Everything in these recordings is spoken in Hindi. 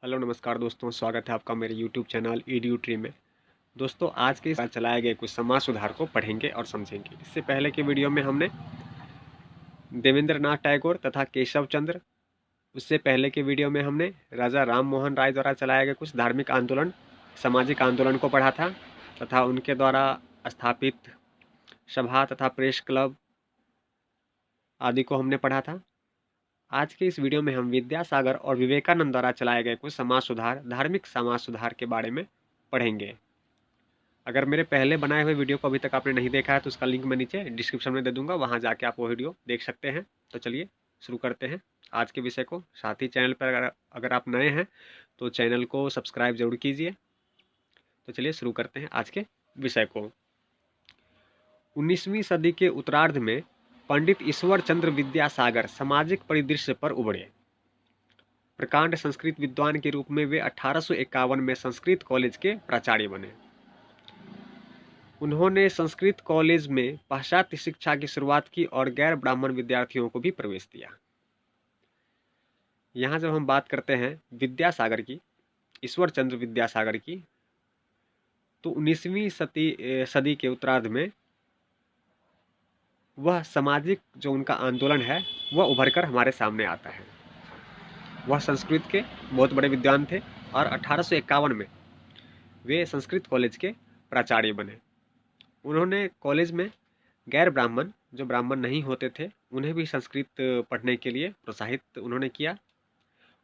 हेलो नमस्कार दोस्तों, स्वागत है आपका मेरे YouTube चैनल EDU ट्री में। दोस्तों, आज के इस चलाए गए कुछ समाज सुधार को पढ़ेंगे और समझेंगे। इससे पहले के वीडियो में हमने देवेंद्र नाथ टैगोर तथा केशव चंद्र, उससे पहले के वीडियो में हमने राजा राम मोहन राय द्वारा चलाए गए कुछ धार्मिक आंदोलन, सामाजिक आंदोलन को पढ़ा था तथा उनके द्वारा स्थापित सभा तथा प्रेस क्लब आदि को हमने पढ़ा था। आज के इस वीडियो में हम विद्यासागर और विवेकानंद द्वारा चलाए गए कुछ समाज सुधार, धार्मिक समाज सुधार के बारे में पढ़ेंगे। अगर मेरे पहले बनाए हुए वीडियो को अभी तक आपने नहीं देखा है तो उसका लिंक मैं नीचे डिस्क्रिप्शन में दे दूंगा, वहां जाके आप वो वीडियो देख सकते हैं। तो चलिए शुरू करते हैं आज के विषय को। साथ ही चैनल पर अगर आप नए हैं तो चैनल को सब्सक्राइब जरूर कीजिए। तो चलिए शुरू करते हैं आज के विषय को। 19वीं सदी के उत्तरार्ध में पंडित ईश्वर चंद्र विद्यासागर सामाजिक परिदृश्य पर उभरे। प्रकांड संस्कृत विद्वान के रूप में वे 1851 में संस्कृत कॉलेज के प्राचार्य बने। उन्होंने संस्कृत कॉलेज में पाश्चात्य शिक्षा की शुरुआत की और गैर ब्राह्मण विद्यार्थियों को भी प्रवेश दिया। यहाँ जब हम बात करते हैं विद्यासागर की, ईश्वर चंद्र विद्यासागर की, तो 19वीं सदी के उत्तरार्ध में वह सामाजिक जो उनका आंदोलन है वह उभर कर हमारे सामने आता है। वह संस्कृत के बहुत बड़े विद्वान थे और 1851 में वे संस्कृत कॉलेज के प्राचार्य बने। उन्होंने कॉलेज में गैर ब्राह्मण, जो ब्राह्मण नहीं होते थे, उन्हें भी संस्कृत पढ़ने के लिए प्रोत्साहित उन्होंने किया।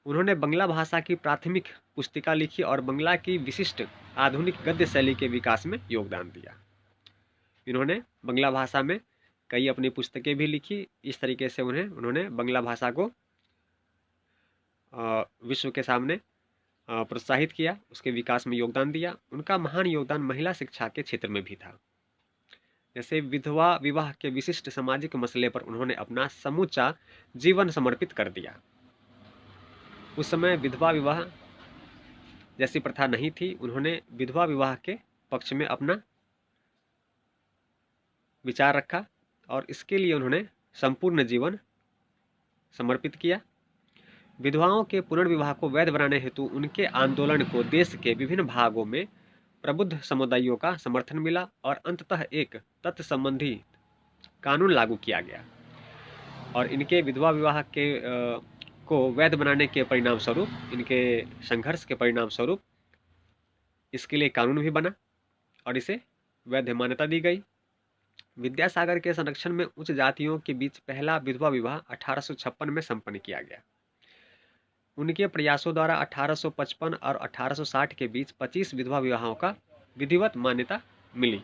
उन्होंने बंगला भाषा की प्राथमिक पुस्तिका लिखी और बंगला की विशिष्ट आधुनिक गद्य शैली के विकास में योगदान दिया। इन्होंने बंगला भाषा में कई अपनी पुस्तकें भी लिखी। इस तरीके से उन्होंने बंगला भाषा को विश्व के सामने प्रोत्साहित किया, उसके विकास में योगदान दिया। उनका महान योगदान महिला शिक्षा के क्षेत्र में भी था। जैसे विधवा विवाह के विशिष्ट सामाजिक मसले पर उन्होंने अपना समूचा जीवन समर्पित कर दिया। उस समय विधवा विवाह जैसी प्रथा नहीं थी। उन्होंने विधवा विवाह के पक्ष में अपना विचार रखा और इसके लिए उन्होंने संपूर्ण जीवन समर्पित किया। विधवाओं के पुनर्विवाह को वैध बनाने हेतु उनके आंदोलन को देश के विभिन्न भागों में प्रबुद्ध समुदायों का समर्थन मिला और अंततः एक तत्व संबंधी कानून लागू किया गया और इनके विधवा विवाह के को वैध बनाने के परिणाम स्वरूप, इनके संघर्ष के परिणाम स्वरूप इसके लिए कानून भी बना और इसे वैध मान्यता दी गई। विद्यासागर के संरक्षण में उच्च जातियों के बीच पहला विधवा विवाह 1856 में संपन्न किया गया। उनके प्रयासों द्वारा 1855 और 1860 के बीच 25 विधवा विवाहों का विधिवत मान्यता मिली।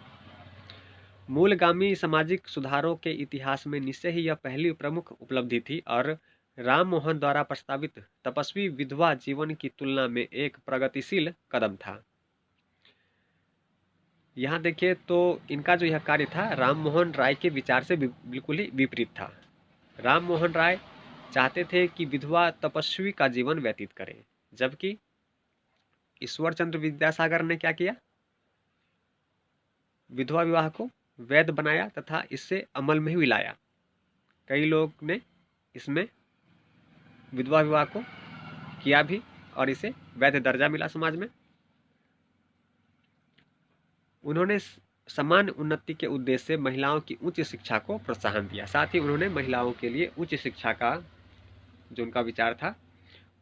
मूलगामी सामाजिक सुधारों के इतिहास में निश्चय ही यह पहली प्रमुख उपलब्धि थी और राम मोहन द्वारा प्रस्तावित तपस्वी विधवा जीवन की तुलना में एक प्रगतिशील कदम था। यहाँ देखिए तो इनका जो यह कार्य था राम मोहन राय के विचार से बिल्कुल ही विपरीत था। राम मोहन राय चाहते थे कि विधवा तपस्वी का जीवन व्यतीत करे, जबकि ईश्वर चंद्र विद्यासागर ने क्या किया, विधवा विवाह को वैध बनाया तथा इससे अमल में भी लाया। कई लोग ने इसमें विधवा विवाह को किया भी और इसे वैध दर्जा मिला समाज में। उन्होंने समान उन्नति के उद्देश्य से महिलाओं की उच्च शिक्षा को प्रोत्साहन दिया। साथ ही उन्होंने महिलाओं के लिए उच्च शिक्षा का जो उनका विचार था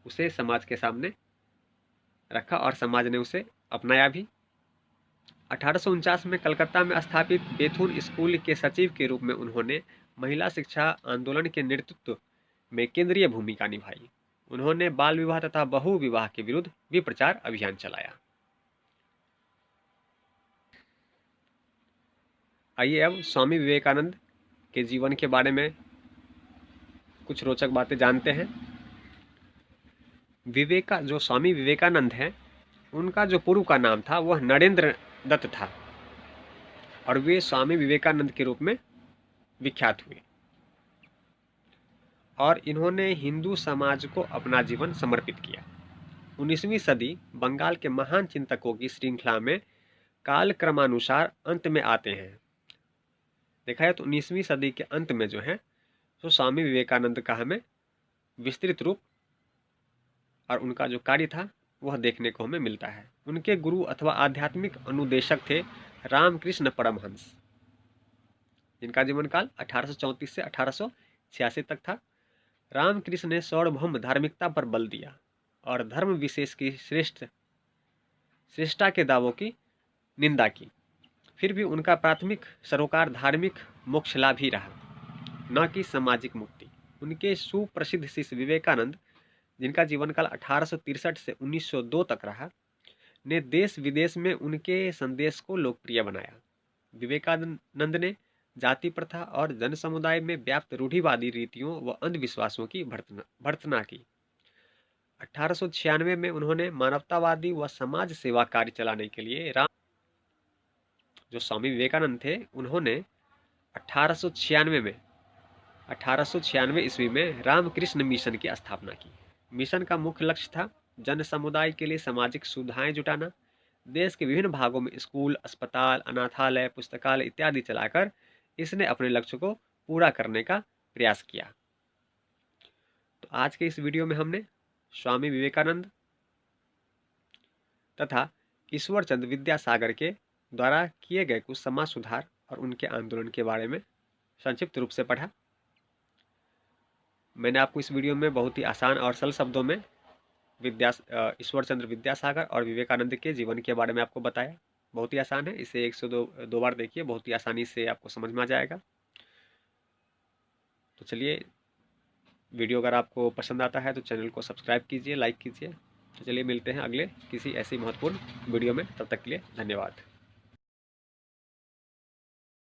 उसे समाज के सामने रखा और समाज ने उसे अपनाया भी। 1849 में कलकत्ता में स्थापित बेथुन स्कूल के सचिव के रूप में उन्होंने महिला शिक्षा आंदोलन के नेतृत्व में केंद्रीय भूमिका निभाई। उन्होंने बाल विवाह तथा बहु विवाह के विरुद्ध भी प्रचार अभियान चलाया। आइए अब स्वामी विवेकानंद के जीवन के बारे में कुछ रोचक बातें जानते हैं। जो स्वामी विवेकानंद हैं, उनका जो पूर्व का नाम था वह नरेंद्र दत्त था और वे स्वामी विवेकानंद के रूप में विख्यात हुए और इन्होंने हिंदू समाज को अपना जीवन समर्पित किया। 19वीं सदी बंगाल के महान चिंतकों की श्रृंखला में काल क्रमानुसार अंत में आते हैं। देखा है तो 19वीं सदी के अंत में जो है तो स्वामी विवेकानंद का हमें विस्तृत रूप और उनका जो कार्य था वह देखने को हमें मिलता है। उनके गुरु अथवा आध्यात्मिक अनुदेशक थे रामकृष्ण परमहंस, जिनका जीवन काल 1834 से 1886 तक था। रामकृष्ण ने सार्वभौम धार्मिकता पर बल दिया और धर्म विशेष की श्रेष्ठता के दावों की निंदा की। फिर भी उनका प्राथमिक सरोकार धार्मिक मोक्ष लाभ ही रहा, न कि सामाजिक मुक्ति। उनके सुप्रसिद्ध शिष्य विवेकानंद, जिनका जीवन काल 1863 से 1902 तक रहा, ने देश विदेश में उनके संदेश को लोकप्रिय बनाया। विवेकानंद ने जाति प्रथा और जन समुदाय में व्याप्त रूढ़िवादी रीतियों व अंधविश्वासों की भर्त्सना की। 1896 में उन्होंने मानवतावादी व समाज सेवा कार्य चलाने के लिए जो स्वामी विवेकानंद थे, उन्होंने 1896 ईस्वी में रामकृष्ण मिशन की स्थापना की। मिशन का मुख्य लक्ष्य था जन समुदाय के लिए सामाजिक सुविधाएं जुटाना। देश के विभिन्न भागों में स्कूल, अस्पताल, अनाथालय, पुस्तकालय इत्यादि चलाकर इसने अपने लक्ष्य को पूरा करने का प्रयास किया। तो आज के इस वीडियो में हमने स्वामी विवेकानंद तथा ईश्वर चंद्र विद्यासागर के द्वारा किए गए कुछ समाज सुधार और उनके आंदोलन के बारे में संक्षिप्त रूप से पढ़ा। मैंने आपको इस वीडियो में बहुत ही आसान और सरल शब्दों में ईश्वर चंद्र विद्यासागर और विवेकानंद के जीवन के बारे में आपको बताया। बहुत ही आसान है, इसे 102 बार देखिए, बहुत ही आसानी से आपको समझ में आ जाएगा। तो चलिए, वीडियो अगर आपको पसंद आता है तो चैनल को सब्सक्राइब कीजिए, लाइक कीजिए। तो चलिए मिलते हैं अगले किसी ऐसी महत्वपूर्ण वीडियो में, तब तक के लिए धन्यवाद।